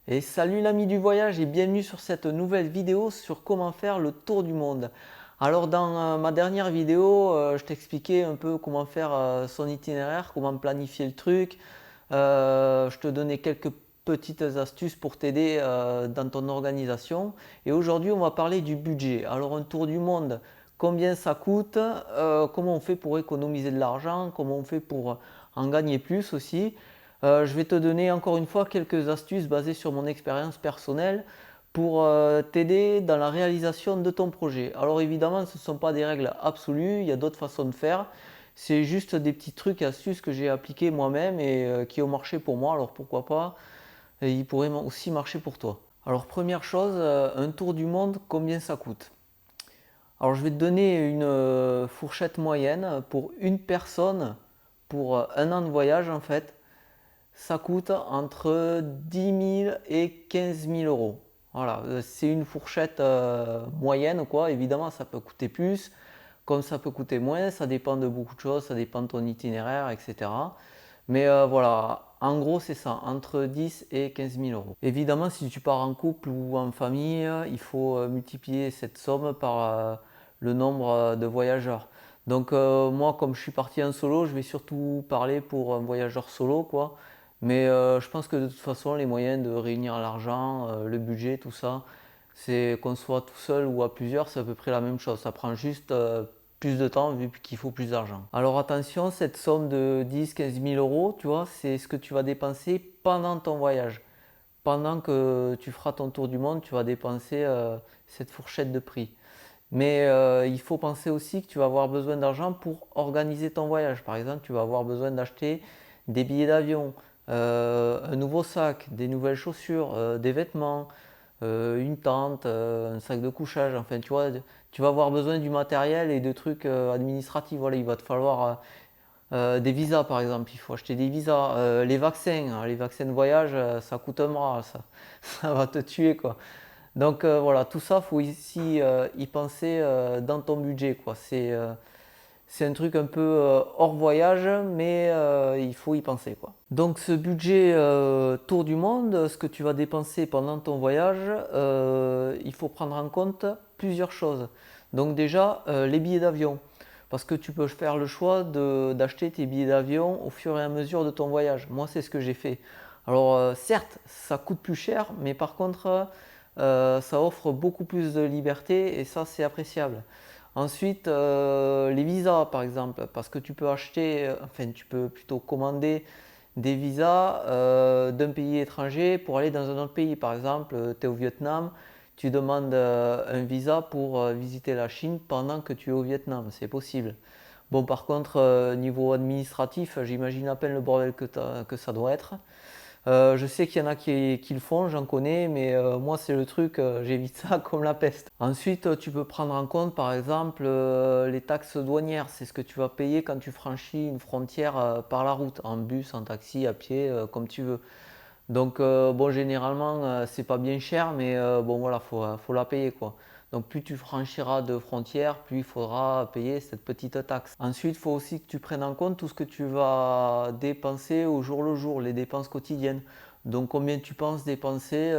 Et salut l'ami du voyage et bienvenue sur cette nouvelle vidéo sur comment faire le tour du monde. Alors dans ma dernière vidéo, je t'expliquais un peu comment faire son itinéraire, comment planifier le truc. Je te donnais quelques petites astuces pour t'aider dans ton organisation. Et aujourd'hui, on va parler du budget. Alors un tour du monde, combien ça coûte, comment on fait pour économiser de l'argent, comment on fait pour en gagner plus aussi. Je vais te donner encore une fois quelques astuces basées sur mon expérience personnelle pour t'aider dans la réalisation de ton projet. Alors évidemment, ce ne sont pas des règles absolues, il y a d'autres façons de faire. C'est juste des petits trucs et astuces que j'ai appliqués moi-même et qui ont marché pour moi, alors pourquoi pas, et ils pourraient aussi marcher pour toi. Alors première chose, un tour du monde, combien ça coûte? Alors je vais te donner une fourchette moyenne pour une personne pour un an de voyage en fait. Ça coûte entre 10 000 et 15 000 euros. Voilà, c'est une fourchette moyenne, quoi. Évidemment, ça peut coûter plus, comme ça peut coûter moins. Ça dépend de beaucoup de choses, ça dépend de ton itinéraire, etc. Mais voilà, en gros, c'est ça, entre 10 et 15 000 euros. Évidemment, si tu pars en couple ou en famille, il faut multiplier cette somme par le nombre de voyageurs. Donc moi, comme je suis parti en solo, je vais surtout parler pour un voyageur solo, quoi. Mais je pense que de toute façon, les moyens de réunir l'argent, le budget, tout ça, c'est qu'on soit tout seul ou à plusieurs, c'est à peu près la même chose. Ça prend juste plus de temps vu qu'il faut plus d'argent. Alors attention, cette somme de 10 000 à 15 000 euros, tu vois, c'est ce que tu vas dépenser pendant ton voyage. Pendant que tu feras ton tour du monde, tu vas dépenser cette fourchette de prix. Mais il faut penser aussi que tu vas avoir besoin d'argent pour organiser ton voyage. Par exemple, tu vas avoir besoin d'acheter des billets d'avion, un nouveau sac, des nouvelles chaussures, des vêtements, une tente, un sac de couchage. Enfin, tu vois, tu vas avoir besoin du matériel et de trucs administratifs. Voilà, il va te falloir des visas, par exemple. Il faut acheter des visas. Les vaccins de voyage, ça coûte un bras. Ça, ça va te tuer, quoi. Donc voilà, tout ça, faut ici y penser dans ton budget, quoi. C'est un truc un peu hors voyage, mais il faut y penser, quoi. Donc ce budget tour du monde, ce que tu vas dépenser pendant ton voyage, il faut prendre en compte plusieurs choses. Donc déjà, les billets d'avion. Parce que tu peux faire le choix d'acheter tes billets d'avion au fur et à mesure de ton voyage. Moi, c'est ce que j'ai fait. Alors certes, ça coûte plus cher, mais par contre, ça offre beaucoup plus de liberté et ça, c'est appréciable. Ensuite, les visas par exemple, parce que tu peux acheter, enfin tu peux plutôt commander des visas d'un pays étranger pour aller dans un autre pays. Par exemple, tu es au Vietnam, tu demandes un visa pour visiter la Chine pendant que tu es au Vietnam, c'est possible. Bon, par contre, niveau administratif, j'imagine à peine le bordel que ça doit être. Je sais qu'il y en a qui le font, j'en connais, mais moi c'est le truc, j'évite ça comme la peste. Ensuite, tu peux prendre en compte par exemple les taxes douanières, c'est ce que tu vas payer quand tu franchis une frontière par la route, en bus, en taxi, à pied, comme tu veux. Donc bon, généralement c'est pas bien cher, mais bon voilà, faut la payer quoi. Donc plus tu franchiras de frontières, plus il faudra payer cette petite taxe. Ensuite, il faut aussi que tu prennes en compte tout ce que tu vas dépenser au jour le jour, les dépenses quotidiennes. Donc combien tu penses dépenser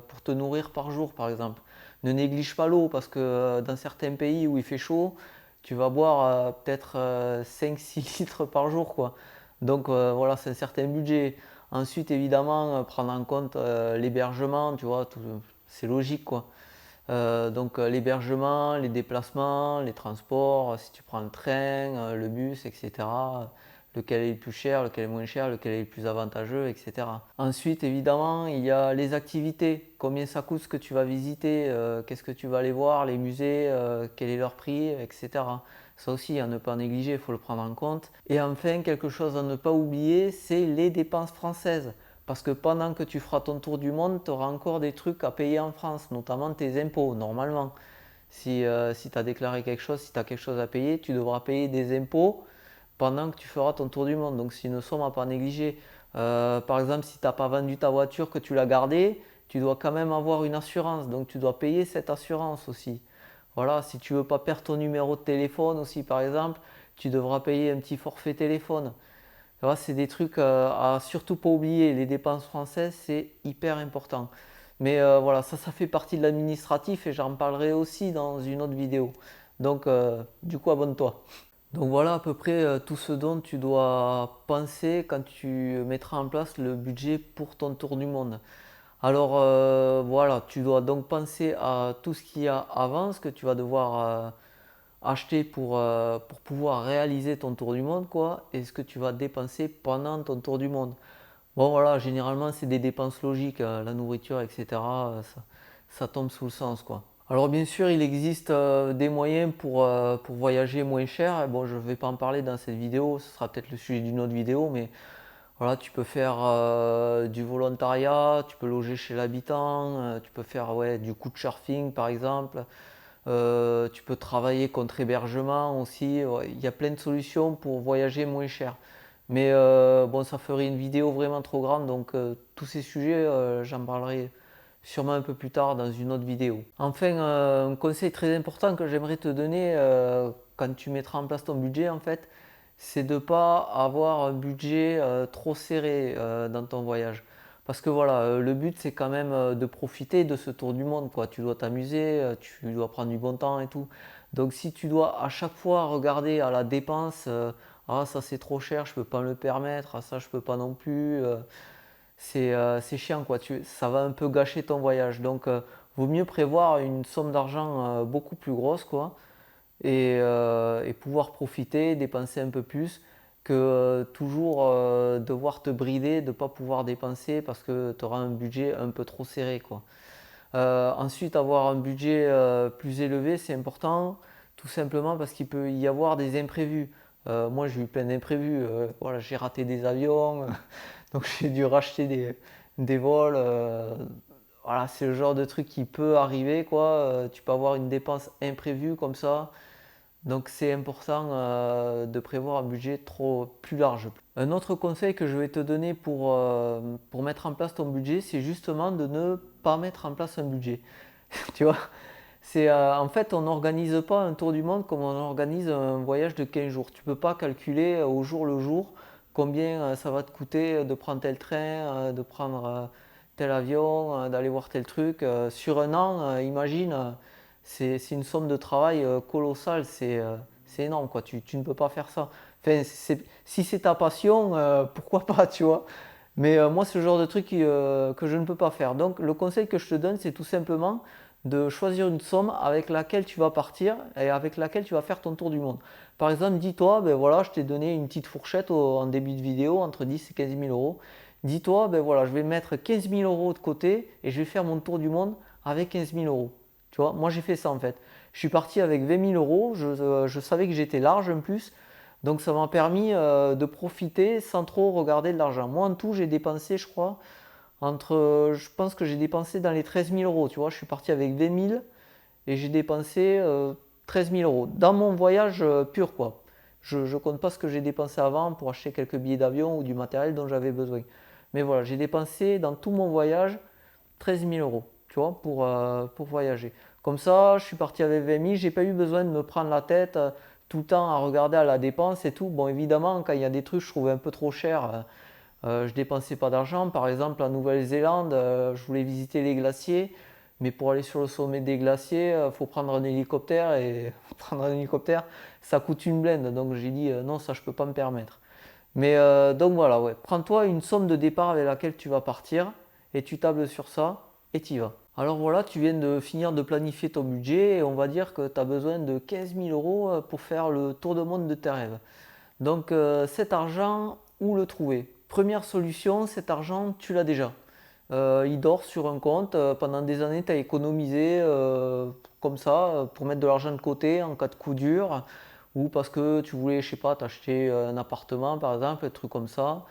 pour te nourrir par jour par exemple. Ne néglige pas l'eau parce que dans certains pays où il fait chaud, tu vas boire peut-être 5-6 litres par jour quoi. Donc voilà, c'est un certain budget. Ensuite, évidemment, prendre en compte l'hébergement, tu vois, c'est logique quoi. Donc l'hébergement, les déplacements, les transports, si tu prends le train, le bus, etc. Lequel est le plus cher, lequel est moins cher, lequel est le plus avantageux, etc. Ensuite, évidemment, il y a les activités. Combien ça coûte ce que tu vas visiter, qu'est-ce que tu vas aller voir, les musées, quel est leur prix, etc. Ça aussi, à ne pas négliger, il faut le prendre en compte. Et enfin, quelque chose à ne pas oublier, c'est les dépenses françaises. Parce que pendant que tu feras ton tour du monde, tu auras encore des trucs à payer en France, notamment tes impôts, normalement. Si tu as déclaré quelque chose, si tu as quelque chose à payer, tu devras payer des impôts pendant que tu feras ton tour du monde. Donc c'est une somme à pas négliger. Par exemple, si tu n'as pas vendu ta voiture, que tu l'as gardée, tu dois quand même avoir une assurance. Donc tu dois payer cette assurance aussi. Voilà, si tu veux pas perdre ton numéro de téléphone aussi, par exemple, tu devras payer un petit forfait téléphone. Voilà, c'est des trucs à surtout pas oublier. Les dépenses françaises, c'est hyper important. Mais voilà, ça fait partie de l'administratif et j'en parlerai aussi dans une autre vidéo. Donc, du coup, abonne-toi. Donc voilà à peu près tout ce dont tu dois penser quand tu mettras en place le budget pour ton tour du monde. Alors voilà, tu dois donc penser à tout ce qu'il y a avant, ce que tu vas devoir acheter pour pouvoir réaliser ton tour du monde, quoi, et ce que tu vas dépenser pendant ton tour du monde. Bon voilà, généralement c'est des dépenses logiques, la nourriture, etc. Ça tombe sous le sens, quoi. Alors bien sûr, il existe des moyens pour voyager moins cher. Bon, je ne vais pas en parler dans cette vidéo, ce sera peut-être le sujet d'une autre vidéo, mais voilà, tu peux faire du volontariat, tu peux loger chez l'habitant, tu peux faire ouais, du couchsurfing par exemple, tu peux travailler contre hébergement aussi. Ouais, il y a plein de solutions pour voyager moins cher. Mais bon, ça ferait une vidéo vraiment trop grande, donc tous ces sujets, j'en parlerai sûrement un peu plus tard dans une autre vidéo. Enfin, un conseil très important que j'aimerais te donner quand tu mettras en place ton budget, en fait, c'est de ne pas avoir un budget trop serré dans ton voyage. Parce que voilà, le but c'est quand même de profiter de ce tour du monde, quoi. Tu dois t'amuser, tu dois prendre du bon temps et tout. Donc si tu dois à chaque fois regarder à la dépense, ah ça c'est trop cher, je peux pas me le permettre, ah ça je peux pas non plus, c'est chiant quoi, ça va un peu gâcher ton voyage. Donc vaut mieux prévoir une somme d'argent beaucoup plus grosse quoi et pouvoir profiter, dépenser un peu plus que toujours devoir te brider, de ne pas pouvoir dépenser parce que tu auras un budget un peu trop serré quoi. Ensuite, avoir un budget plus élevé, c'est important, tout simplement parce qu'il peut y avoir des imprévus. Moi, j'ai eu plein d'imprévus. Voilà, j'ai raté des avions, donc j'ai dû racheter des vols. Voilà, c'est le genre de truc qui peut arriver, quoi. Tu peux avoir une dépense imprévue comme ça. Donc c'est important de prévoir un budget plus large. Un autre conseil que je vais te donner pour mettre en place ton budget, c'est justement de ne pas mettre en place un budget. Tu vois, en fait, on n'organise pas un tour du monde comme on organise un voyage de 15 jours. Tu ne peux pas calculer au jour le jour combien ça va te coûter de prendre tel train, de prendre tel avion, d'aller voir tel truc. Sur un an, imagine, c'est une somme de travail colossale, c'est énorme, quoi. Tu ne peux pas faire ça. Enfin, si c'est ta passion, pourquoi pas, tu vois. Mais moi, c'est le genre de truc que je ne peux pas faire. Donc, le conseil que je te donne, c'est tout simplement de choisir une somme avec laquelle tu vas partir et avec laquelle tu vas faire ton tour du monde. Par exemple, dis-toi, ben voilà, je t'ai donné une petite fourchette en début de vidéo, entre 10 et 15 000 euros. Dis-toi, ben voilà, je vais mettre 15 000 euros de côté et je vais faire mon tour du monde avec 15 000 euros. Tu vois, moi j'ai fait ça en fait. Je suis parti avec 20 000 euros, je savais que j'étais large en plus, donc ça m'a permis de profiter sans trop regarder de l'argent. Moi en tout, j'ai dépensé, je crois, je pense que j'ai dépensé dans les 13 000 euros. Tu vois, je suis parti avec 20 000 et j'ai dépensé 13 000 euros dans mon voyage pur, quoi. Je ne compte pas ce que j'ai dépensé avant pour acheter quelques billets d'avion ou du matériel dont j'avais besoin. Mais voilà, j'ai dépensé dans tout mon voyage 13 000 euros, tu vois, pour voyager. Comme ça, je suis parti avec 20 000, j'ai pas eu besoin de me prendre la tête tout le temps à regarder à la dépense et tout. Bon, évidemment, quand il y a des trucs que je trouvais un peu trop chers, je dépensais pas d'argent. Par exemple, en Nouvelle-Zélande, je voulais visiter les glaciers, mais pour aller sur le sommet des glaciers, il faut prendre un hélicoptère et prendre un hélicoptère, ça coûte une blinde. Donc j'ai dit non, ça je peux pas me permettre. Mais donc voilà, ouais. Prends-toi une somme de départ avec laquelle tu vas partir et tu tables sur ça et tu y vas. Alors voilà, tu viens de finir de planifier ton budget et on va dire que tu as besoin de 15 000 euros pour faire le tour de monde de tes rêves. Donc cet argent, où le trouver? Première solution, cet argent, tu l'as déjà. Il dort sur un compte. Pendant des années, tu as économisé comme ça pour mettre de l'argent de côté en cas de coup dur ou parce que tu voulais, je sais pas, t'acheter un appartement par exemple, un truc comme ça.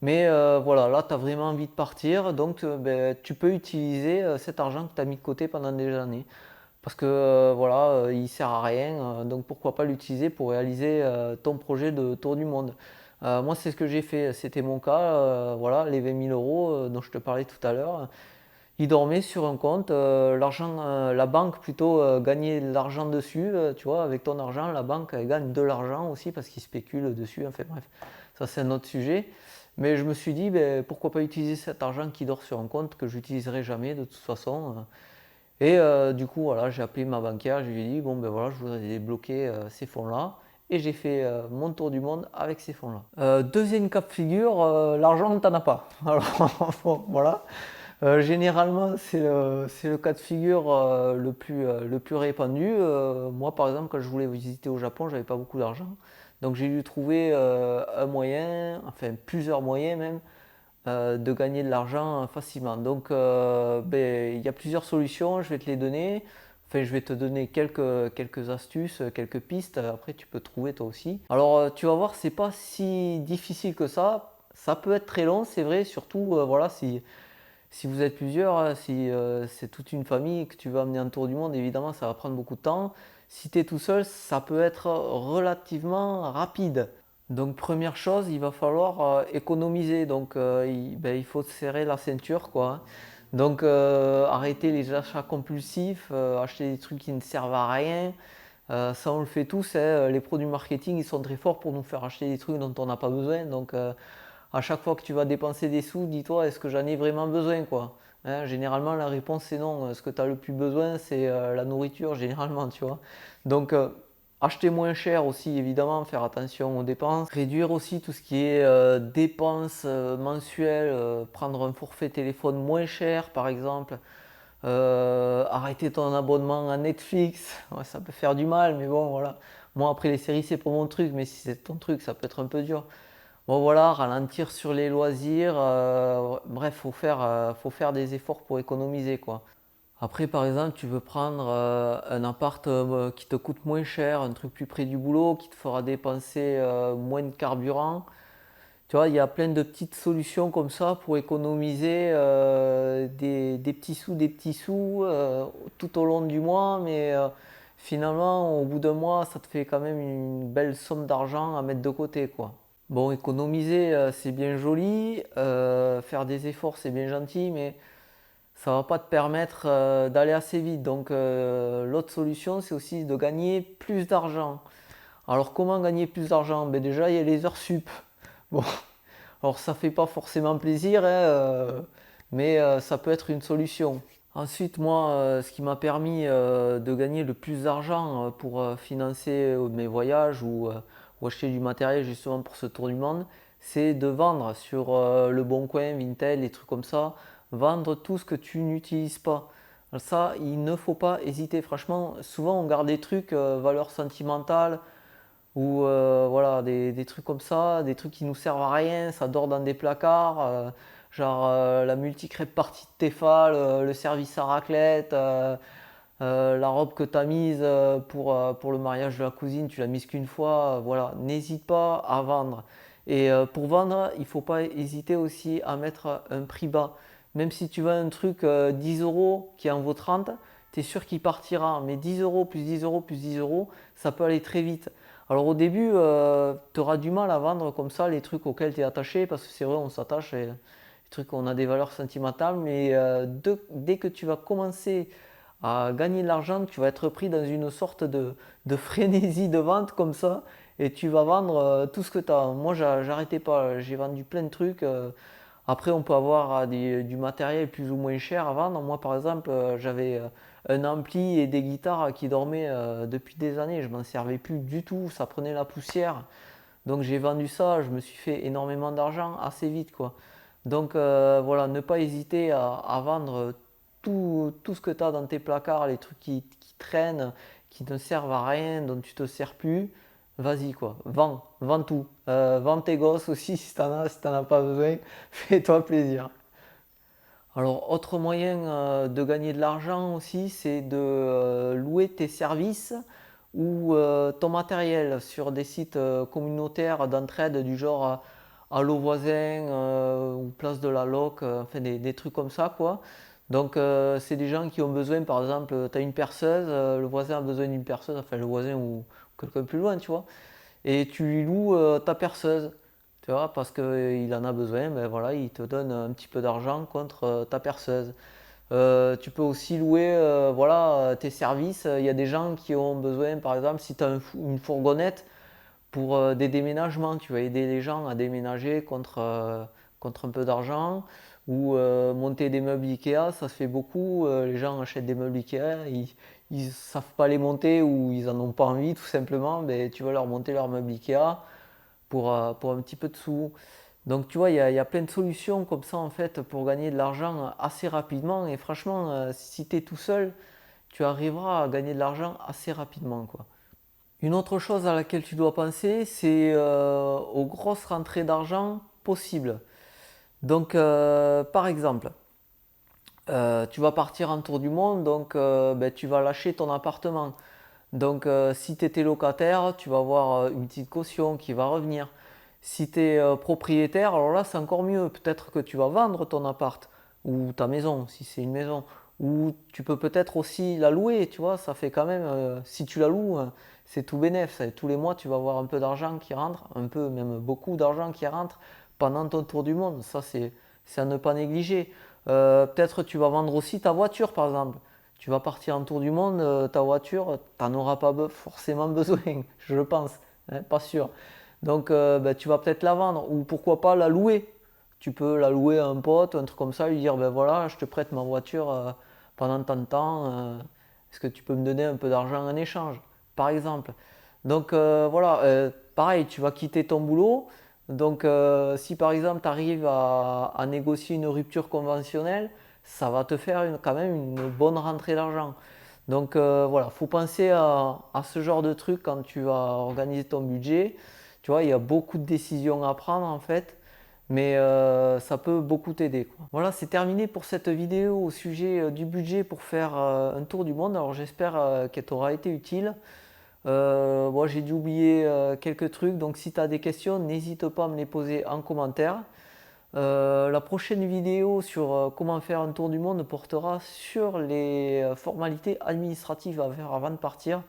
Mais voilà, là, tu as vraiment envie de partir, donc ben, tu peux utiliser cet argent que tu as mis de côté pendant des années. Parce que voilà, il sert à rien, donc pourquoi pas l'utiliser pour réaliser ton projet de tour du monde. Moi, c'est ce que j'ai fait, c'était mon cas, voilà, les 20 000 euros dont je te parlais tout à l'heure. Ils dormaient sur un compte, la banque plutôt gagnait de l'argent dessus, tu vois, avec ton argent, la banque elle gagne de l'argent aussi parce qu'ils spéculent dessus, enfin bref. ça c'est un autre sujet. Mais je me suis dit, ben, pourquoi pas utiliser cet argent qui dort sur un compte que j'utiliserai jamais de toute façon. Et du coup, voilà, j'ai appelé ma banquière, je lui ai dit, bon ben voilà, je voudrais débloquer ces fonds-là. Et j'ai fait mon tour du monde avec ces fonds-là. Deuxième cas de figure, l'argent, t'en as pas. Alors, bon, voilà. Généralement, c'est le cas de figure le plus répandu. Moi, par exemple, quand je voulais visiter au Japon, j'avais pas beaucoup d'argent. Donc, j'ai dû trouver un moyen, enfin plusieurs moyens même, de gagner de l'argent facilement. Donc, ben, il y a plusieurs solutions, je vais te les donner. Enfin, je vais te donner quelques astuces, quelques pistes. Après, tu peux trouver toi aussi. Alors, tu vas voir, c'est pas si difficile que ça. Ça peut être très long, c'est vrai, surtout voilà, si vous êtes plusieurs, hein, si c'est toute une famille que tu veux amener un tour du monde, évidemment, ça va prendre beaucoup de temps. Si tu es tout seul, ça peut être relativement rapide. Donc première chose, il va falloir économiser. Donc ben, il faut se serrer la ceinture, quoi, hein. Donc arrêter les achats compulsifs, acheter des trucs qui ne servent à rien. Ça on le fait tous, hein. Les produits marketing ils sont très forts pour nous faire acheter des trucs dont on n'a pas besoin. Donc à chaque fois que tu vas dépenser des sous, dis-toi est-ce que j'en ai vraiment besoin, quoi. Hein, généralement la réponse c'est non. Ce que tu as le plus besoin c'est la nourriture généralement, tu vois. Donc acheter moins cher aussi, évidemment, faire attention aux dépenses. Réduire aussi tout ce qui est dépenses mensuelles, prendre un forfait téléphone moins cher par exemple. Arrêter ton abonnement à Netflix, ouais, ça peut faire du mal, mais bon voilà. Moi après les séries c'est pas mon truc, mais si c'est ton truc ça peut être un peu dur. Bon voilà, ralentir sur les loisirs, bref, faut faire des efforts pour économiser, quoi. Après, par exemple, tu veux prendre un appart qui te coûte moins cher, un truc plus près du boulot, qui te fera dépenser moins de carburant. Tu vois, il y a plein de petites solutions comme ça pour économiser des petits sous tout au long du mois, mais finalement, au bout d'un mois, ça te fait quand même une belle somme d'argent à mettre de côté, quoi. Bon, économiser, c'est bien joli, faire des efforts, c'est bien gentil, mais ça va pas te permettre d'aller assez vite. Donc l'autre solution, c'est aussi de gagner plus d'argent. Alors comment gagner plus d'argent? Ben déjà, il y a les heures sup. Bon, alors ça fait pas forcément plaisir, hein, mais ça peut être une solution. Ensuite, moi, ce qui m'a permis de gagner le plus d'argent pour financer mes voyages ou acheter du matériel justement pour ce tour du monde, c'est de vendre sur le Bon Coin, Vinted, les trucs comme ça, vendre tout ce que tu n'utilises pas. Alors ça, il ne faut pas hésiter. Franchement, souvent on garde des trucs valeur sentimentale ou voilà, des trucs comme ça, des trucs qui nous servent à rien, ça dort dans des placards, genre la multicrêpe partie de Tefal, le service à raclette, la robe que tu as mise pour le mariage de la cousine, tu l'as mise qu'une fois, voilà, n'hésite pas à vendre. Et pour vendre, il ne faut pas hésiter aussi à mettre un prix bas. Même si tu vends un truc 10 euros qui en vaut 30, tu es sûr qu'il partira. Mais 10 euros plus 10 euros plus 10 euros, ça peut aller très vite. Alors au début, tu auras du mal à vendre comme ça les trucs auxquels tu es attaché, parce que c'est vrai, on s'attache, les trucs, on a des valeurs sentimentales, mais dès que tu vas commencer à gagner de l'argent, tu vas être pris dans une sorte de frénésie de vente comme ça, et tu vas vendre tout ce que tu as. Moi, j'arrêtais pas, j'ai vendu plein de trucs. Après, on peut avoir du matériel plus ou moins cher à vendre. Moi, par exemple, j'avais un ampli et des guitares qui dormaient depuis des années. Je m'en servais plus du tout, ça prenait la poussière. Donc j'ai vendu ça, je me suis fait énormément d'argent assez vite, quoi. Donc voilà, ne pas hésiter à vendre tout ce que tu as dans tes placards, les trucs qui traînent, qui ne servent à rien, dont tu te sers plus. Vas-y, quoi, vends tout. Vends tes gosses aussi si t'en as pas besoin, fais-toi plaisir. Alors, autre moyen de gagner de l'argent aussi, c'est de louer tes services ou ton matériel sur des sites communautaires d'entraide du genre Allo Voisin ou Place de la Loc, enfin des trucs comme ça, quoi. Donc, c'est des gens qui ont besoin, par exemple, tu as une perceuse, le voisin a besoin d'une perceuse, enfin le voisin ou quelqu'un plus loin, tu vois, et tu lui loues ta perceuse, tu vois, parce qu'il en a besoin, ben voilà, il te donne un petit peu d'argent contre ta perceuse. Tu peux aussi louer voilà, tes services. Il y a des gens qui ont besoin, par exemple, si tu as une fourgonnette, pour des déménagements. Tu vas aider les gens à déménager contre un peu d'argent. Ou monter des meubles Ikea, ça se fait beaucoup. Les gens achètent des meubles Ikea, ils savent pas les monter ou ils en ont pas envie tout simplement. Mais tu vas leur monter leurs meubles Ikea pour un petit peu de sous. Donc tu vois, il y a plein de solutions comme ça en fait pour gagner de l'argent assez rapidement. Et franchement, si tu es tout seul, tu arriveras à gagner de l'argent assez rapidement, quoi. Une autre chose à laquelle tu dois penser, c'est aux grosses rentrées d'argent possibles. Donc par exemple, tu vas partir en tour du monde, donc ben, tu vas lâcher ton appartement. Donc si tu étais locataire, tu vas avoir une petite caution qui va revenir. Si tu es propriétaire, alors là c'est encore mieux. Peut-être que tu vas vendre ton appart ou ta maison, si c'est une maison. Ou tu peux peut-être aussi la louer, tu vois, ça fait quand même, si tu la loues, c'est tout bénef. Tous les mois, tu vas avoir un peu d'argent qui rentre, un peu, même beaucoup d'argent qui rentre pendant ton tour du monde. Ça, c'est à ne pas négliger. Peut-être tu vas vendre aussi ta voiture, par exemple. Tu vas partir en tour du monde, ta voiture, tu n'en auras pas forcément besoin, je pense, hein, pas sûr. Donc ben, tu vas peut-être la vendre ou pourquoi pas la louer. Tu peux la louer à un pote, un truc comme ça, lui dire ben voilà, je te prête ma voiture pendant tant de temps, est-ce que tu peux me donner un peu d'argent en échange, par exemple. Donc voilà, pareil, tu vas quitter ton boulot. Donc si par exemple tu arrives à négocier une rupture conventionnelle, ça va te faire quand même une bonne rentrée d'argent. Donc voilà, il faut penser à ce genre de truc quand tu vas organiser ton budget. Tu vois, il y a beaucoup de décisions à prendre en fait, mais ça peut beaucoup t'aider, quoi. Voilà, c'est terminé pour cette vidéo au sujet du budget pour faire un tour du monde. Alors j'espère qu'elle t'aura été utile. Bon, j'ai dû oublier quelques trucs, donc si tu as des questions, n'hésite pas à me les poser en commentaire. La prochaine vidéo sur comment faire un tour du monde portera sur les formalités administratives à faire avant de partir.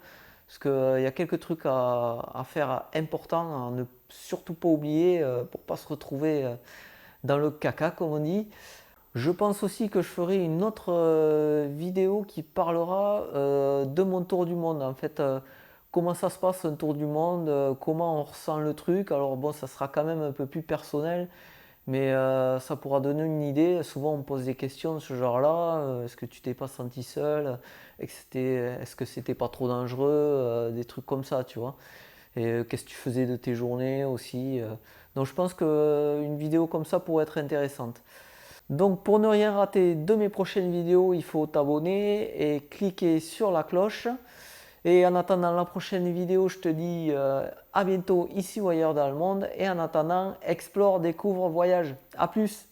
Parce qu'il y a quelques trucs à faire importants, à ne surtout pas oublier pour ne pas se retrouver dans le caca, comme on dit. Je pense aussi que je ferai une autre vidéo qui parlera de mon tour du monde. En fait, comment ça se passe un tour du monde, comment on ressent le truc. Alors bon, ça sera quand même un peu plus personnel. Mais ça pourra donner une idée. Souvent, on me pose des questions de ce genre-là. Est-ce que tu t'es pas senti seul? Est-ce que c'était pas trop dangereux? Des trucs comme ça, tu vois. Et qu'est-ce que tu faisais de tes journées aussi? Donc, je pense qu'une vidéo comme ça pourrait être intéressante. Donc, pour ne rien rater de mes prochaines vidéos, il faut t'abonner et cliquer sur la cloche. Et en attendant la prochaine vidéo, je te dis à bientôt ici ou ailleurs dans le monde. Et en attendant, explore, découvre, voyage. A plus!